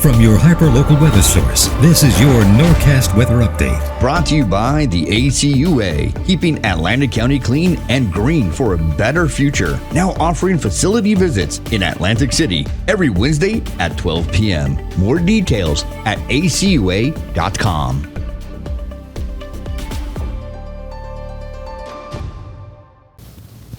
From your hyper-local weather source, this is your Norcast Weather Update. Brought to you by the ACUA, keeping Atlantic County clean and green for a better future. Now offering facility visits in Atlantic City every Wednesday at 12 p.m. More details at acua.com.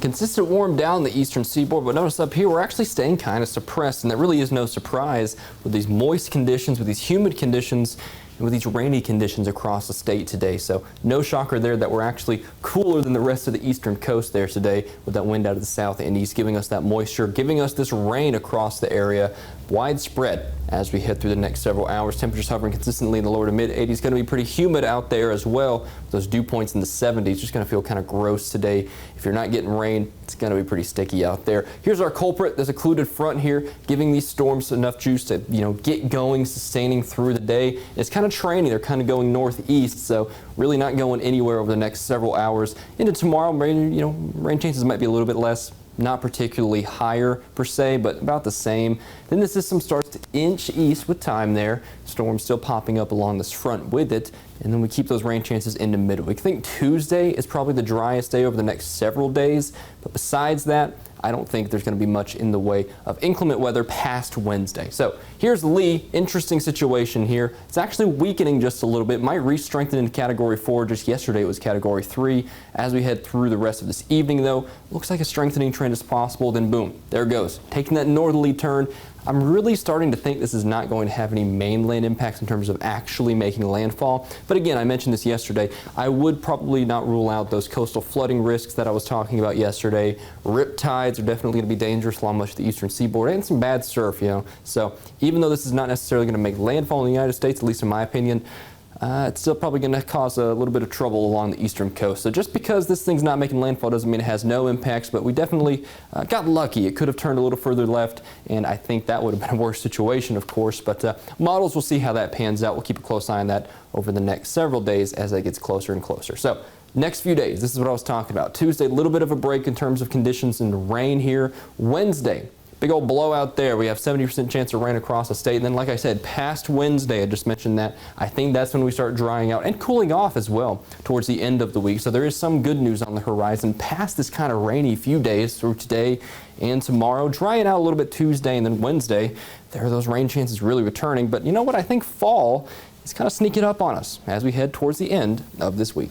Consistent warm down the eastern seaboard, but notice up here we're actually staying kind of suppressed, and that really is no surprise with these moist conditions, with these humid conditions, and with these rainy conditions across the state today. So no shocker there that we're actually cooler than the rest of the eastern coast there today with that wind out of the south and east, giving us that moisture, giving us this rain across the area, widespread as we head through the next several hours. Temperatures hovering consistently in the lower to mid 80s. Going to be pretty humid out there as well. Those dew points in the 70s. Just going to feel kind of gross today. If you're not getting rain, it's going to be pretty sticky out there. Here's our culprit. There's a occluded front here, giving these storms enough juice to, get going, sustaining through the day. It's kind of training. They're kind of going northeast, so really not going anywhere over the next several hours. Into tomorrow, rain chances might be a little bit less. Not particularly higher per se, but about the same. Then the system starts to inch east with time there. Storms still popping up along this front with it. And then we keep those rain chances into midweek. I think Tuesday is probably the driest day over the next several days. But besides that, I don't think there's going to be much in the way of inclement weather past Wednesday. So here's Lee. Interesting situation here. It's actually weakening just a little bit. Might re-strengthen into Category 4. Just yesterday it was Category 3. As we head through the rest of this evening, though, looks like a strengthening trend is possible. Then boom, there it goes. Taking that northerly turn. I'm really starting to think this is not going to have any mainland impacts in terms of actually making landfall. But again, I mentioned this yesterday. I would probably not rule out those coastal flooding risks that I was talking about yesterday. Rip tides are definitely going to be dangerous along much of the eastern seaboard, and some bad surf, So even though this is not necessarily going to make landfall in the United States, at least in my opinion, it's still probably going to cause a little bit of trouble along the eastern coast. So just because this thing's not making landfall doesn't mean it has no impacts, but we definitely got lucky. It could have turned a little further left, and I think that would have been a worse situation, of course. But models, we'll see how that pans out. We'll keep a close eye on that over the next several days as that gets closer and closer. So next few days, this is what I was talking about. Tuesday, a little bit of a break in terms of conditions and rain here. Wednesday, big old blowout there. We have 70% chance of rain across the state. And then, like I said, past Wednesday, I just mentioned that, I think that's when we start drying out and cooling off as well towards the end of the week. So there is some good news on the horizon past this kind of rainy few days through today and tomorrow. Drying out a little bit Tuesday and then Wednesday. There are those rain chances really returning. But you know what? I think fall is kind of sneaking up on us as we head towards the end of this week.